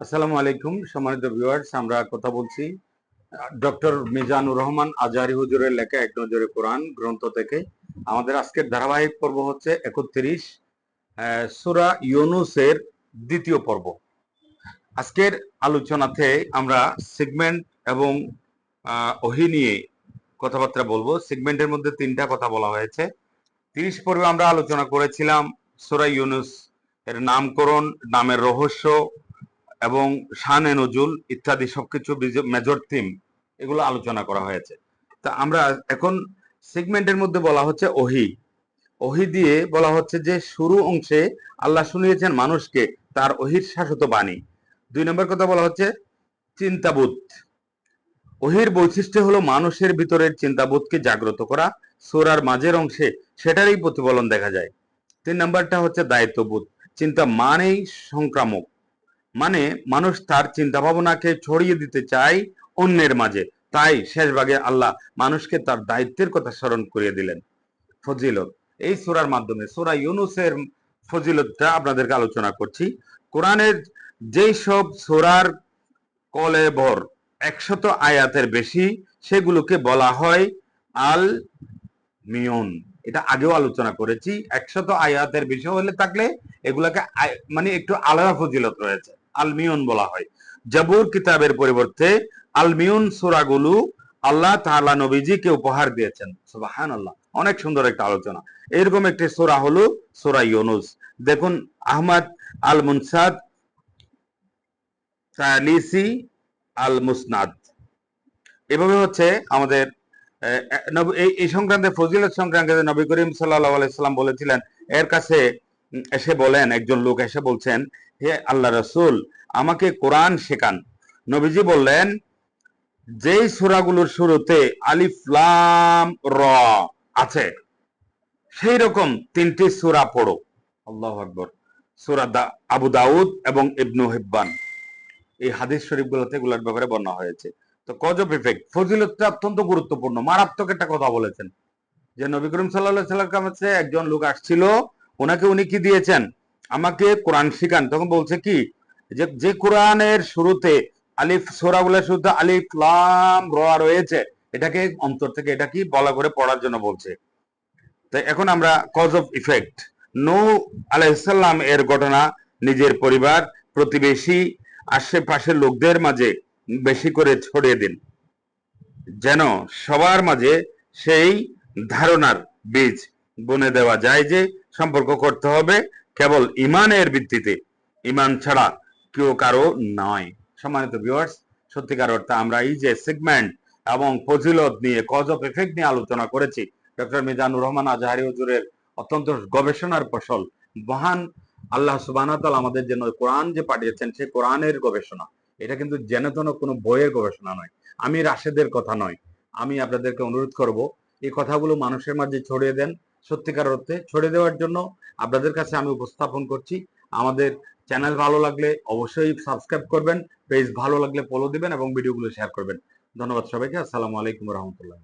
আসসালামু আলাইকুম সম্মানিত ভিউয়ার্স, আমরা কথা বলছি ডক্টর মিজানুর রহমান আজহারি হুজুরের লেখা এক নজরে কোরআন গ্রন্থ থেকে। আমাদের আজকের ধারাবাহিক পর্ব হচ্ছে 31 সূরা ইউনূসের দ্বিতীয় পর্ব। আজকের আলোচনাতে আমরা সেগমেন্ট এবং ওহী নিয়ে কথাবার্তা বলবো। সেগমেন্টের মধ্যে তিনটা কথা বলা হয়েছে। 30 পর্বে আমরা আলোচনা করেছিলাম সূরা ইউনূস এর নামকরণ, নামের রহস্য এবং শানে নজুল ইত্যাদি সবকিছু মেজর থিম, এগুলো আলোচনা করা হয়েছে। তা আমরা এখন সেগমেন্টের মধ্যে বলা হচ্ছে ওহী। ওহী দিয়ে বলা হচ্ছে যে শুরু অংশে আল্লাহ শুনিয়েছেন মানুষকে তার ওহীর শাশ্বত বাণী। 2 নম্বর কথা বলা হচ্ছে চিন্তাবোধ। ওহীর বৈশিষ্ট্য হলো মানুষের ভিতরের চিন্তাবোধকে জাগ্রত করা। সূরার মাঝের অংশে সেটারই প্রতিফলন দেখা যায়। 3 নাম্বারটা হচ্ছে দায়িত্ববোধ। চিন্তা মানেই সংক্রামক, মানে মানুষ তার চিন্তা ভাবনাকে ছড়িয়ে দিতে চায় অন্যের মাঝে। তাই শেষ ভাগে আল্লাহ মানুষকে তার দায়িত্বের কথা স্মরণ করিয়ে দিলেন। ফজিলত, এই সূরার মাধ্যমে সূরা ইউনূসের ফজিলতটা আপনাদেরকে আলোচনা করছি। কোরআনের যেই সব সূরার কলেবর 100 আয়াতের বেশি, সেগুলোকে বলা হয় আল মিয়ন। এটা আগেও আলোচনা করেছি। 100 আয়াতের বেশি হলে থাকলে এগুলাকে মানে একটু আলাদা ফজিলত রয়েছে, আলমিয়ন বলা হয়। জাবুর কিতাবের পরিবর্তে আলমিয়ন সূরাগুলো আল্লাহ তাআলা নবীজিকে উপহার দিয়েছেন। সুবহানাল্লাহ, অনেক সুন্দর একটা আলোচনা। এরকম একটি সূরা হলো সূরা ইউনূস। দেখুন, আহমদ আল মুনসাদ তালিসি আল মুসনাদ, এভাবে হচ্ছে আমাদের এই সংক্রান্তে ফজিলত সংক্রান্তে নবী করিম সাল্লাল্লাহু আলাইহি সাল্লাম বলেছিলেন, এর কাছে এসে বলেন, একজন লোক এসে বলছেন, হে আল্লাহ রাসূল, আমাকে কোরআন শেখান। নবীজি বললেন, যেই সূরাগুলোর শুরুতে আলিফ লাম র আছে সেই রকম 3টি সূরা পড়ো। আল্লাহু আকবার। সূরা আবু দাউদ এবং ইবনু হিব্বান, এই হাদিস শরীফগুলোতে এগুলোর ব্যাপারে বর্ণনা হয়েছে। তো কজ অফ ইফেক্ট, ফজিলতটা অত্যন্ত গুরুত্বপূর্ণ, মারাত্মক একটা কথা বলেছেন যে নবী করিম সাল্লাল্লাহু আলাইহি সাল্লামের কাছে একজন লোক আসছিল, ওনাকে উনি কি দিয়েছেন, আমাকে কোরআন শিখান। তখন বলছে কি, যে যে কোরআনের শুরুতে আলিফ, সূরাগুলোর শুরুতে আলিফ লাম র রয়েছে, এটাকে অন্তর থেকে এটা কি বলা করে পড়ার জন্য বলছে। তো এখন আমরা কজ অফ ইফেক্ট, নূহ আলাইহিস সালাম এর ঘটনা নিজের পরিবার, প্রতিবেশী, আশেপাশের লোকদের মাঝে বেশি করে ছড়িয়ে দিন, যেন সবার মাঝে সেই ধারণার বীজ বুনে দেওয়া যায় যে সম্পর্ক করতে হবে কেবল ইমানের ভিত্তিতে, ইমান ছাড়া কেউ কারো নয়। সম্মানিত ভিউয়ার্স, সত্যিকার অর্থে আমরা এই যে সেগমেন্ট এবং ফজিলত নিয়ে, কজ অফ এফেক্ট নিয়ে আলোচনা করেছি, ডক্টর মিজানুর রহমান আজহারি হুজুরের অত্যন্ত গবেষণার ফসল। মহান আল্লাহ সুবহানাহু ওয়া তাআলা আমাদের জন্য কোরআন যে পাঠিয়েছেন, সেই কোরআনের গবেষণা। এটা কিন্তু যেন তেন কোনো বইয়ের গবেষণা নয়, আমি রাশেদের কথা নয়। আমি আপনাদেরকে অনুরোধ করব, এই কথাগুলো মানুষের মাঝে ছড়িয়ে দেন। সত্যিকার অর্থে ছড়িয়ে দেওয়ার জন্য আপনাদের কাছে আমি উপস্থাপন করছি। আমাদের চ্যানেল ভালো লাগলে অবশ্যই সাবস্ক্রাইব করবেন, পেজ ভালো লাগলে ফলো দিবেন এবং ভিডিওগুলো শেয়ার করবেন। ধন্যবাদ সবাইকে। আসসালামু আলাইকুম রহমতুল্লাহ।